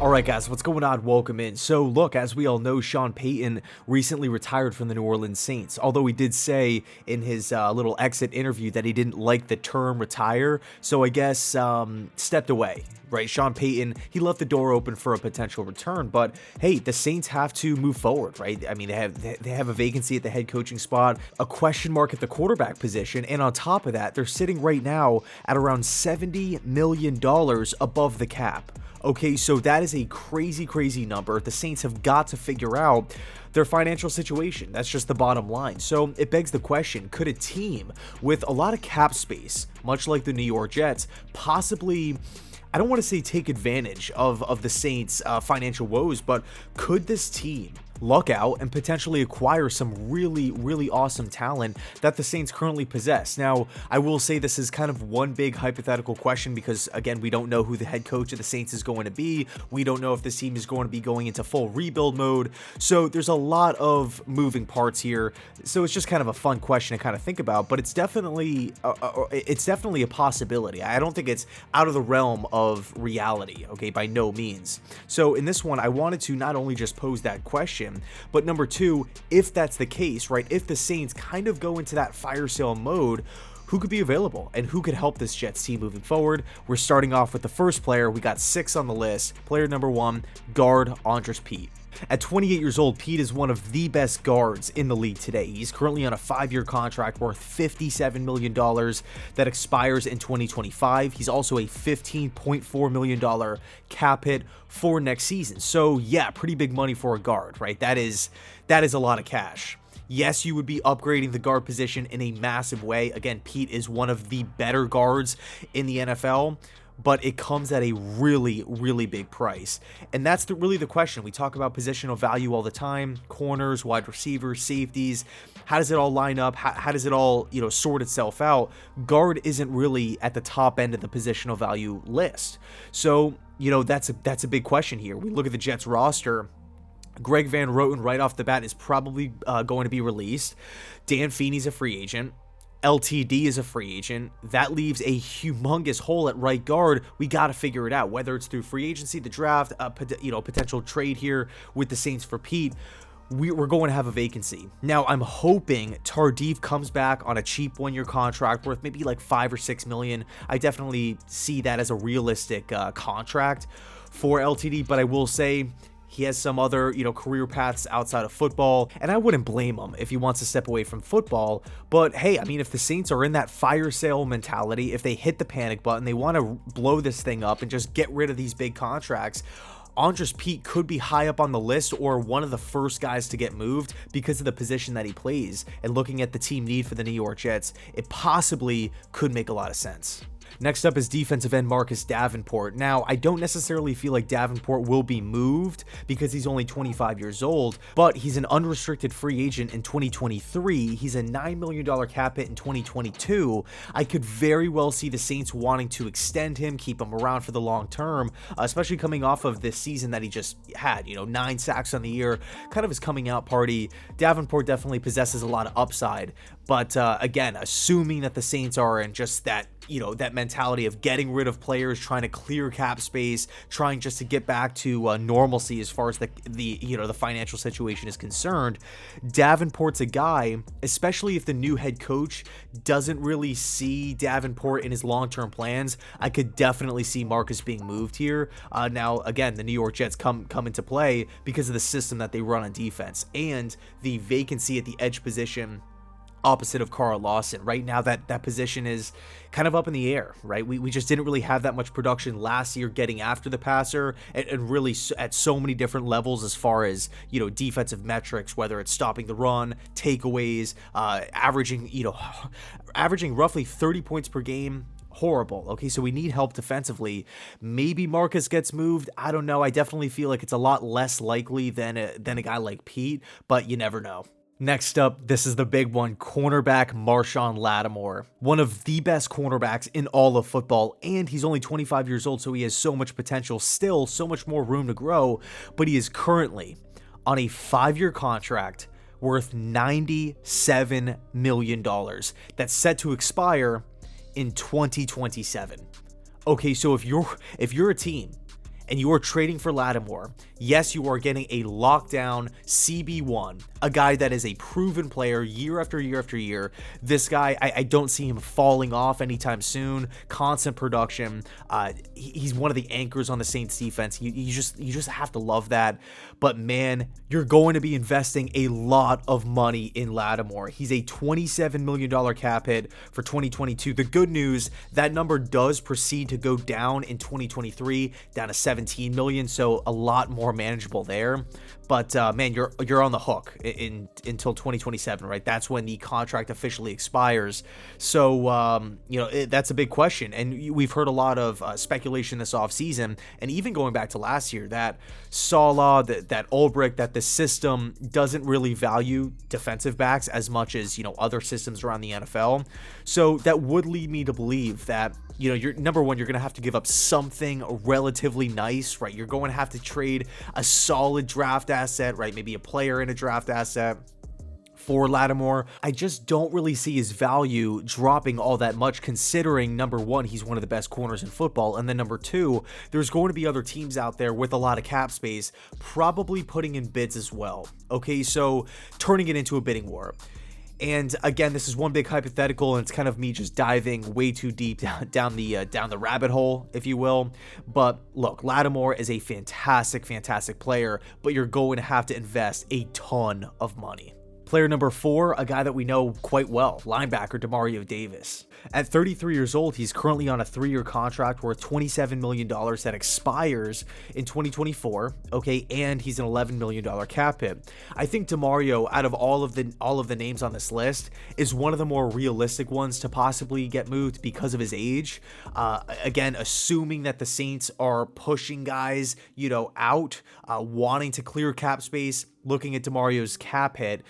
Alright guys, what's going on? Welcome in. So look, as we all know, Sean Payton recently retired from the New Orleans Saints, although he did say in his little exit interview that he didn't like the term retire, so I guess stepped away, right? Sean Payton, he left the door open for a potential return, but hey, the Saints have to move forward, right? I mean, they have a vacancy at the head coaching spot, a question mark at the quarterback position, and on top of that, they're sitting right now at around $70 million above the cap. Okay, so that is a crazy number. The Saints have got to figure out their financial situation. That's just the bottom line. So it begs the question, could a team with a lot of cap space, much like the New York Jets, possibly, I don't want to say take advantage of the Saints' financial woes, but could this team luck out and potentially acquire some really awesome talent that the Saints currently possess? Now, I will say this is kind of one big hypothetical question because, again, we don't know who the head coach of the Saints is going to be. We don't know if this team is going to be going into full rebuild mode. So there's a lot of moving parts here. So it's just kind of a fun question to kind of think about, but it's definitely a possibility. I don't think it's out of the realm of reality, okay, by no means. So in this one, I wanted to not only just pose that question, but number two, if that's the case, right, if the Saints kind of go into that fire sale mode, who could be available and who could help this Jets team moving forward? We're starting off with the first player. We got 6 on the list. Player number 1, guard Andres Pete. At 28 years old, Pete is one of the best guards in the league today. He's currently on a 5-year contract worth $57 million that expires in 2025. He's also a $15.4 million cap hit for next season. So yeah, pretty big money for a guard, right? That is a lot of cash. Yes, you would be upgrading the guard position in a massive way. Again, Pete is one of the better guards in the NFL, but it comes at a really big price. And that's really the question. We talk about positional value all the time: corners, wide receivers, safeties. How does it all line up? How does it all, sort itself out? Guard isn't really at the top end of the positional value list. So, that's a big question here. We look at the Jets roster. Greg Van Roten right off the bat is probably going to be released. Dan Feeney's a free agent. LTD is a free agent. That leaves a humongous hole at right guard. We got to figure it out, whether it's through free agency, the draft, potential trade here with the Saints for Pete. We're going to have a vacancy. Now, I'm hoping Tardif comes back on a cheap 1-year contract worth maybe like $5 or $6 million. I definitely see that as a realistic contract for LTD, but I will say he has some other, career paths outside of football, and I wouldn't blame him if he wants to step away from football. But hey, I mean, if the Saints are in that fire sale mentality, if they hit the panic button, they want to blow this thing up and just get rid of these big contracts, Andres Pete could be high up on the list or one of the first guys to get moved because of the position that he plays. And looking at the team need for the New York Jets, it possibly could make a lot of sense. Next up is defensive end Marcus Davenport. Now, I don't necessarily feel like Davenport will be moved because he's only 25 years old, but he's an unrestricted free agent in 2023. He's a $9 million cap hit in 2022. I could very well see the Saints wanting to extend him, keep him around for the long term, especially coming off of this season that he just had, 9 sacks on the year, kind of his coming out party. Davenport definitely possesses a lot of upside, but again, assuming that the Saints are in just that, that mentality of getting rid of players, trying to clear cap space, trying just to get back to normalcy as far as the financial situation is concerned. Davenport's a guy, especially if the new head coach doesn't really see Davenport in his long-term plans. I could definitely see Marcus being moved here. Now, again, the New York Jets come into play because of the system that they run on defense and the vacancy at the edge position opposite of Carl Lawson. Right now, that position is kind of up in the air, right? We just didn't really have that much production last year getting after the passer and really at so many different levels as far as, defensive metrics, whether it's stopping the run, takeaways, averaging roughly 30 points per game. Horrible. Okay, so we need help defensively. Maybe Marcus gets moved. I don't know. I definitely feel like it's a lot less likely than a guy like Pete, but you never know. Next up, this is the big one, cornerback Marshon Lattimore. One of the best cornerbacks in all of football, and he's only 25 years old, so he has so much potential, still so much more room to grow, but he is currently on a 5-year contract worth $97 million that's set to expire in 2027. Okay, so if you're a team and you are trading for Lattimore, yes, you are getting a lockdown CB1, a guy that is a proven player year after year after year. This guy, I don't see him falling off anytime soon. Constant production. He's one of the anchors on the Saints defense. You just have to love that. But man, you're going to be investing a lot of money in Lattimore. He's a $27 million cap hit for 2022. The good news, that number does proceed to go down in 2023, down to 17 million, so a lot more manageable there. But man, you're on the hook until 2027, right? That's when the contract officially expires. So that's a big question, and we've heard a lot of speculation this offseason, and even going back to last year, that Saleh, that Ulbrich, that the system doesn't really value defensive backs as much as other systems around the NFL. So that would lead me to believe that you're number one, you're going to have to give up something relatively nice, right? You're going to have to trade a solid draft asset, right? Maybe a player in a draft asset for Lattimore. I just don't really see his value dropping all that much, considering number one, he's one of the best corners in football, and then number two, there's going to be other teams out there with a lot of cap space probably putting in bids as well. Okay, so turning it into a bidding war. And again, this is one big hypothetical, and it's kind of me just diving way too deep down the rabbit hole, if you will. But look, Lattimore is a fantastic player, but you're going to have to invest a ton of money. Player number 4, a guy that we know quite well, linebacker Demario Davis. At 33 years old, he's currently on a 3-year contract worth $27 million that expires in 2024, okay, and he's an $11 million cap hit. I think Demario, out of all of the names on this list, is one of the more realistic ones to possibly get moved because of his age. Again, assuming that the Saints are pushing guys, out, wanting to clear cap space, looking at Demario's cap hit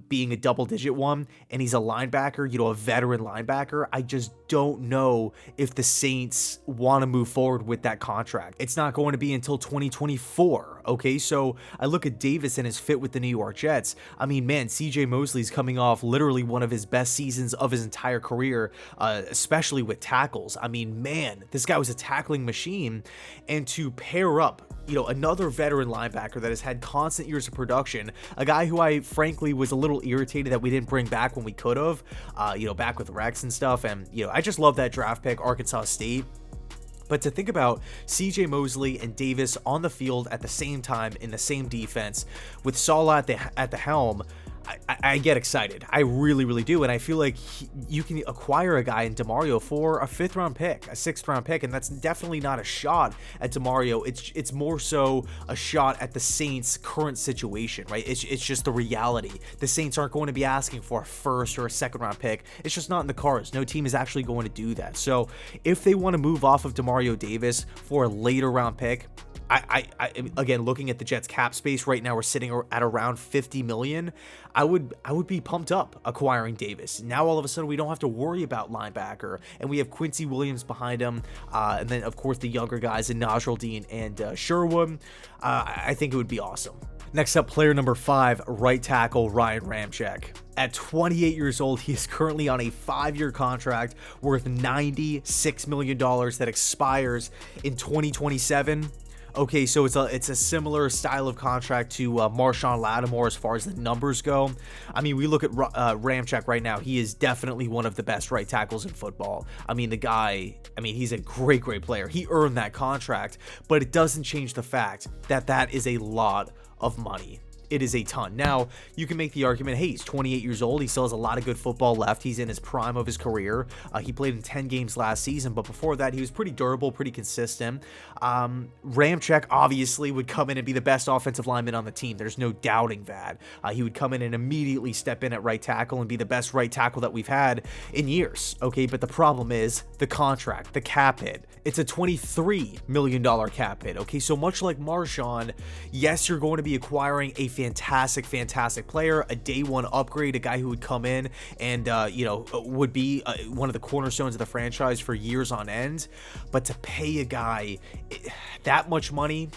being a double-digit one, and he's a linebacker, a veteran linebacker, I just don't know if the Saints want to move forward with that contract. It's not going to be until 2024, okay? So I look at Davis and his fit with the New York Jets. I mean, man, CJ Mosley's coming off literally one of his best seasons of his entire career, especially with tackles. I mean, man, this guy was a tackling machine, and to pair up another veteran linebacker that has had constant years of production, a guy who I frankly was a little irritated that we didn't bring back when we could have, back with Rex and stuff. And, I just love that draft pick, Arkansas State. But to think about CJ Mosley and Davis on the field at the same time in the same defense with Saleh at the helm, I get excited. I really, really do. And I feel like you can acquire a guy in Demario for a 5th-round pick, a 6th-round pick, and that's definitely not a shot at Demario. It's more so a shot at the Saints' current situation, right? It's just the reality. The Saints aren't going to be asking for a 1st or a 2nd-round pick. It's just not in the cards. No team is actually going to do that. So if they want to move off of Demario Davis for a later-round pick, I again, looking at the Jets cap space right now, we're sitting at around 50 million. I would be pumped up acquiring Davis. Now all of a sudden we don't have to worry about linebacker, and we have Quincy Williams behind him, and then of course the younger guys in Nasruddin and Sherwood. I think it would be awesome. Next up, player number 5, right tackle Ryan Ramczyk. At 28 years old, he is currently on a 5-year contract worth $96 million that expires in 2027. Okay, so it's a similar style of contract to Marshon Lattimore as far as the numbers go. I mean, we look at Ramczyk right now. He is definitely one of the best right tackles in football. I mean, the guy, he's a great player. He earned that contract, but it doesn't change the fact that that is a lot of money. It is a ton. Now, you can make the argument, hey, he's 28 years old. He still has a lot of good football left. He's in his prime of his career. He played in 10 games last season, but before that, he was pretty durable, pretty consistent. Ramczyk obviously would come in and be the best offensive lineman on the team. There's no doubting that. He would come in and immediately step in at right tackle and be the best right tackle that we've had in years. Okay, but the problem is the contract, the cap hit. It's a $23 million cap hit. Okay, so much like Marshon, yes, you're going to be acquiring a fantastic player, a day one upgrade, a guy who would come in and would be one of the cornerstones of the franchise for years on end. But to pay a guy that much money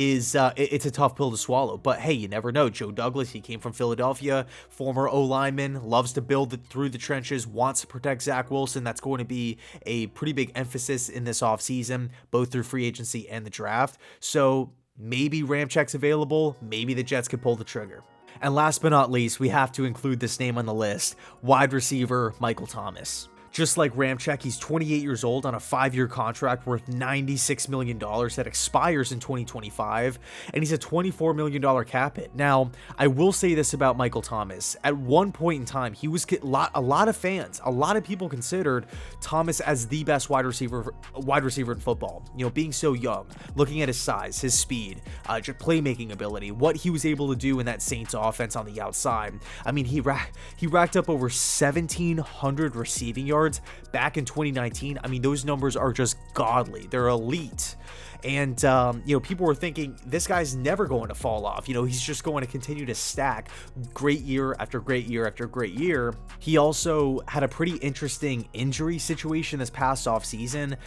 is it's a tough pill to swallow. But hey, you never know. Joe Douglas, he came from Philadelphia, former O-lineman, loves to build through the trenches, wants to protect Zach Wilson. That's going to be a pretty big emphasis in this offseason, both through free agency and the draft. So maybe Ramczyk's available. Maybe the Jets could pull the trigger. And last but not least, we have to include this name on the list, wide receiver Michael Thomas. Just like Ramczyk, he's 28 years old on a 5-year contract worth $96 million that expires in 2025, and he's a $24 million cap hit. Now, I will say this about Michael Thomas. At one point in time, he was a lot of fans, a lot of people considered Thomas as the best wide receiver in football. You know, being so young, looking at his size, his speed, just playmaking ability, what he was able to do in that Saints offense on the outside. I mean, he racked up over 1,700 receiving yards back in 2019. I mean, those numbers are just godly. They're elite. And, you know, people were thinking this guy's never going to fall off. You know, he's just going to continue to stack great year after great year after great year. He also had a pretty interesting injury situation this past off season.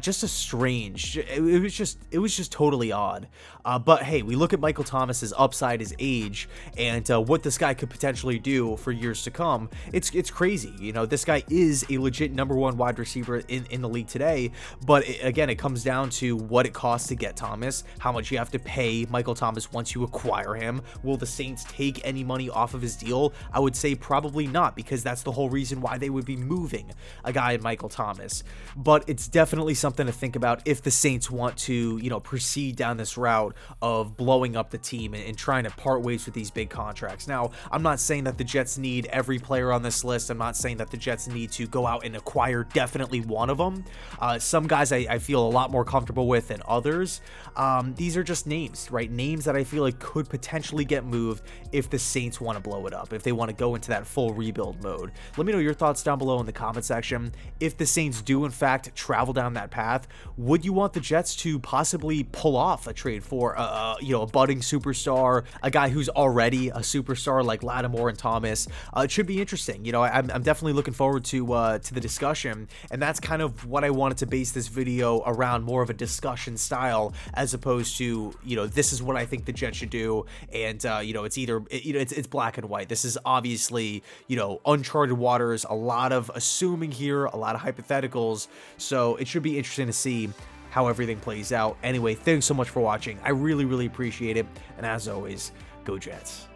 Just a strange, it was just totally odd. But hey, we look at Michael Thomas's upside, his age, and what this guy could potentially do for years to come. It's crazy. You know, this guy is a legit #1 wide receiver in the league today. But again, it comes down to what it costs to get Thomas, how much you have to pay Michael Thomas once you acquire him. Will the Saints take any money off of his deal? I would say probably not, because that's the whole reason why they would be moving a guy in Michael Thomas. But it's definitely something to think about if the Saints want to, you know, proceed down this route of blowing up the team and trying to part ways with these big contracts. Now, I'm not saying that the Jets need every player on this list. I'm not saying that the Jets need to go out and acquire definitely one of them. Some guys I feel a lot more comfortable with than others. These are just names, right? Names that I feel like could potentially get moved if the Saints want to blow it up, if they want to go into that full rebuild mode. Let me know your thoughts down below in the comment section. If the Saints do in fact travel down that path, would you want the Jets to possibly pull off a trade for you know, a budding superstar, a guy who's already a superstar like Lattimore and Thomas? It should be interesting. You know, I'm definitely looking forward to the discussion, and that's kind of what I wanted to base this video around, more of a discussion style, as opposed to, you know, this is what I think the Jets should do, and you know, it's either it's black and white. This is obviously, you know, uncharted waters, a lot of assuming here, a lot of hypotheticals, so it should be interesting to see how everything plays out. Anyway, thanks so much for watching. I really appreciate it, and as always, go Jets.